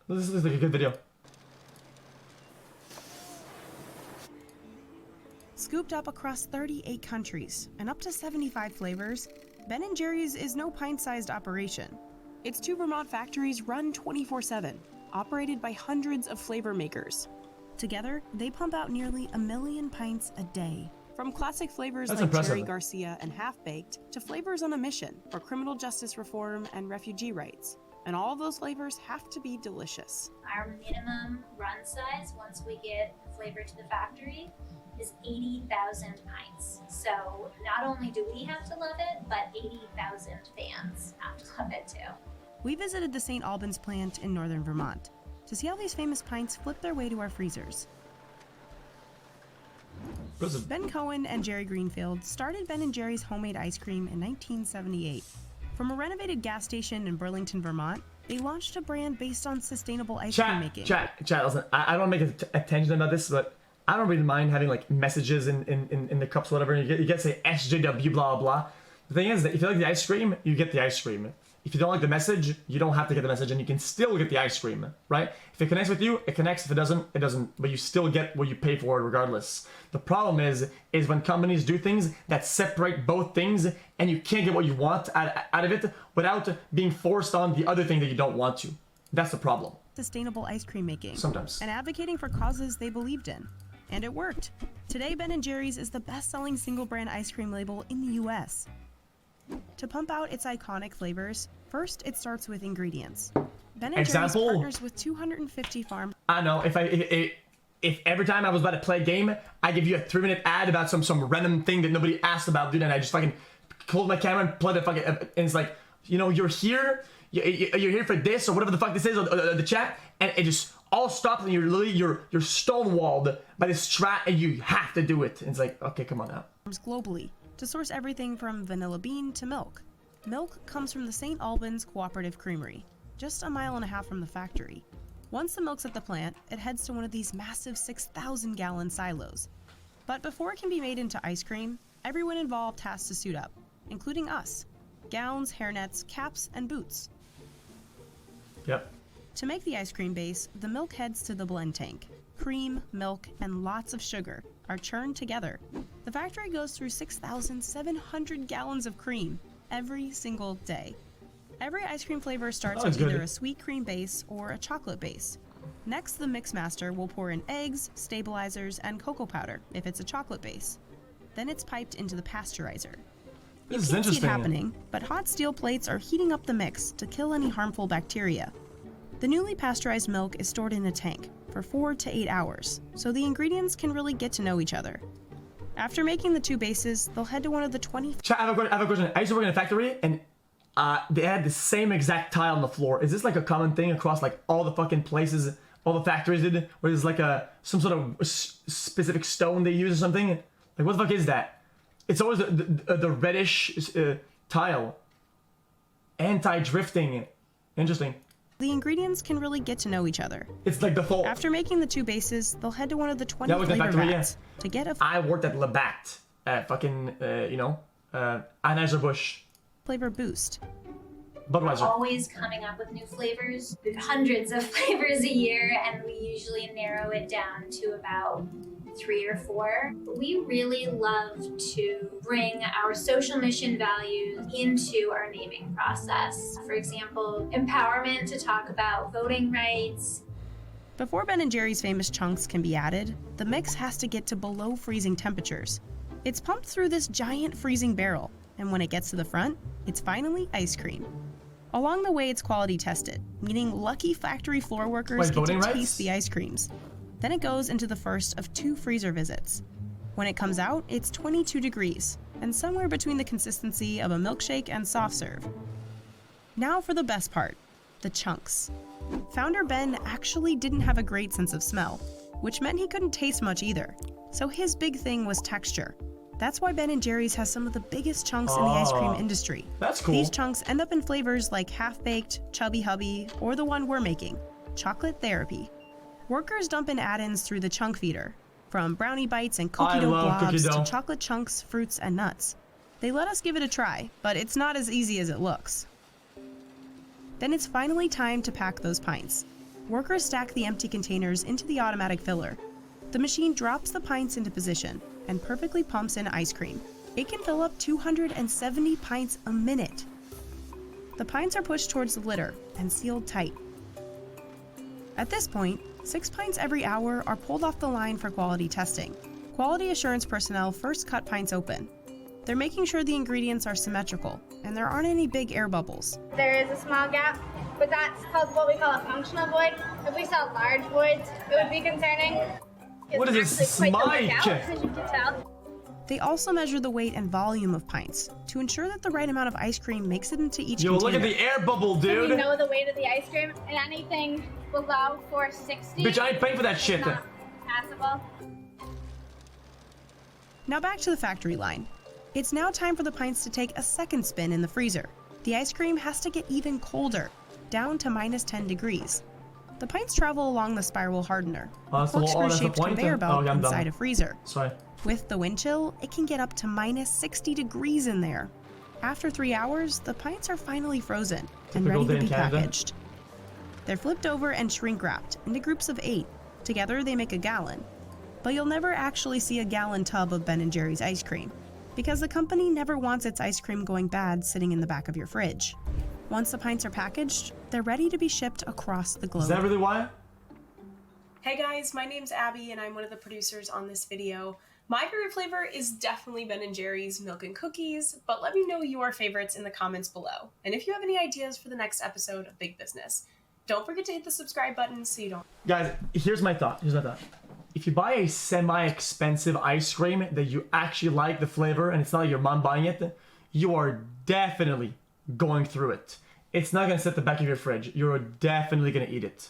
This is like a good video. Scooped up across 38 countries and up to 75 flavors, Ben & Jerry's is no pint-sized operation. Its 2 Vermont factories run 24/7, operated by hundreds of flavor makers. Together, they pump out nearly 1 million pints a day. From classic flavors like Cherry Garcia and Half-Baked to flavors on a mission for criminal justice reform and refugee rights. And all of those flavors have to be delicious. Our minimum run size, once we get flavor to the factory, is 80,000 pints. So not only do we have to love it, but 80,000 fans have to love it too. We visited the St. Albans plant in northern Vermont to see how these famous pints flip their way to our freezers. Ben Cohen and Jerry Greenfield started Ben & Jerry's homemade ice cream in 1978. From a renovated gas station in Burlington, Vermont, they launched a brand based on sustainable ice cream making. Chat, listen, I don't make a tangent about this, but I don't really mind having like messages in the cups, whatever. You get to say SJW, blah, blah. The thing is that if you like the ice cream, you get the ice cream. If you don't like the message, you don't have to get the message and you can still get the ice cream, right? If it connects with you, it connects. If it doesn't, it doesn't. But you still get what you pay for it regardless. The problem is when companies do things that separate both things and you can't get what you want out of it without being forced on the other thing that you don't want to. That's the problem. Sustainable ice cream making. Sometimes. And advocating for causes they believed in. And it worked. Today, Ben & Jerry's is the best-selling single-brand ice cream label in the US. To pump out its iconic flavors, first it starts with ingredients. Ben & Jerry's partners with 250 farms. I know, if every time I was about to play a game, I give you a 3-minute ad about some random thing that nobody asked about, dude, and I just fucking close my camera and play the fucking, and it's like, you know, you're here for this, or whatever the fuck this is, or the chat, and it just all stops, and you're literally, you're stonewalled by this strat, and you have to do it. And it's like, okay, come on now. Globally, to source everything from vanilla bean to milk. Milk comes from the St. Albans Cooperative Creamery, just 1.5 miles from the factory. Once the milk's at the plant, it heads to one of these massive 6,000-gallon silos. But before it can be made into ice cream, everyone involved has to suit up, including us. Gowns, hairnets, caps, and boots. Yep. To make the ice cream base, the milk heads to the blend tank. Cream, milk, and lots of sugar are churned together. The factory goes through 6,700 gallons of cream every single day. Every ice cream flavor starts with either a sweet cream base or a chocolate base. Next, the mix master will pour in eggs, stabilizers, and cocoa powder if it's a chocolate base. Then it's piped into the pasteurizer. You can't see it happening, but hot steel plates are heating up the mix to kill any harmful bacteria. The newly pasteurized milk is stored in a tank for 4 to 8 hours, so the ingredients can really get to know each other. After making the 2 bases, they'll head to one of the 20... Chat, I have a question. I used to work in a factory, and they had the same exact tile on the floor. Is this like a common thing across like all the fucking places, all the factories did, where there's like some sort of specific stone they use or something? Like, what the fuck is that? It's always the reddish tile. Anti-drifting. Interesting. The ingredients can really get to know each other. It's like the full... After making the 2 bases, they'll head to one of the 20 flavor vats to get a... I worked at Labatt. Fucking, Anheuser-Busch. Flavor boost. Budweiser. We're always coming up with new flavors. Hundreds of flavors a year, and we usually narrow it down to about 3 or 4. We really love to bring our social mission values into our naming process. For example, empowerment to talk about voting rights. Before Ben & Jerry's famous chunks can be added, the mix has to get to below freezing temperatures. It's pumped through this giant freezing barrel, and when it gets to the front, it's finally ice cream. Along the way, it's quality tested, meaning lucky factory floor workers get to taste the ice creams. Then it goes into the first of 2 freezer visits. When it comes out, it's 22 degrees, and somewhere between the consistency of a milkshake and soft serve. Now for the best part, the chunks. Founder Ben actually didn't have a great sense of smell, which meant he couldn't taste much either. So his big thing was texture. That's why Ben & Jerry's has some of the biggest chunks in the ice cream industry. That's cool. These chunks end up in flavors like Half-Baked, Chubby Hubby, or the one we're making, Chocolate Therapy. Workers dump in add-ins through the chunk feeder, from brownie bites and cookie dough blobs to chocolate chunks, fruits, and nuts. They let us give it a try, but it's not as easy as it looks. Then it's finally time to pack those pints. Workers stack the empty containers into the automatic filler. The machine drops the pints into position and perfectly pumps in ice cream. It can fill up 270 pints a minute. The pints are pushed towards the litter and sealed tight. At this point, 6 pints every hour are pulled off the line for quality testing. Quality assurance personnel first cut pints open. They're making sure the ingredients are symmetrical and there aren't any big air bubbles. There is a small gap, but that's called what we call a functional void. If we saw large voids, it would be concerning. What is this, Quite the Mike? workout, as you can tell. They also measure the weight and volume of pints to ensure that the right amount of ice cream makes it into each Yo, container. look at the air bubble, So dude. we know the weight of the ice cream, and anything below 460 Bitch, I ain't paying for that is shit. not passable. Now back to the factory line. It's now time for the pints to take a second spin in the freezer. The ice cream has to get even colder, down to minus 10 degrees. The pints travel along the spiral hardener, Oh, a that's the whole- oh, that's the corkscrew-shaped point conveyor then? belt Oh, yeah, I'm done. inside a freezer. Sorry. With the wind chill, it can get up to minus 60 degrees in there. After 3 hours, the pints are finally frozen and Typical ready day to in be Canada. packaged. They're flipped over and shrink-wrapped into groups of 8. Together, they make a gallon. But you'll never actually see a gallon tub of Ben & Jerry's ice cream, because the company never wants its ice cream going bad sitting in the back of your fridge. Once the pints are packaged, they're ready to be shipped across the globe. Is that really why? Hey guys, my name's Abby and I'm one of the producers on this video. My favorite flavor is definitely Ben & Jerry's Milk and Cookies, but let me know your favorites in the comments below. And if you have any ideas for the next episode of Big Business, don't forget to hit the subscribe button so you don't... Guys, here's my thought. If you buy a semi-expensive ice cream that you actually like the flavor and it's not like your mom buying it, you are definitely going through it. It's not gonna sit at the back of your fridge. You're definitely gonna eat it.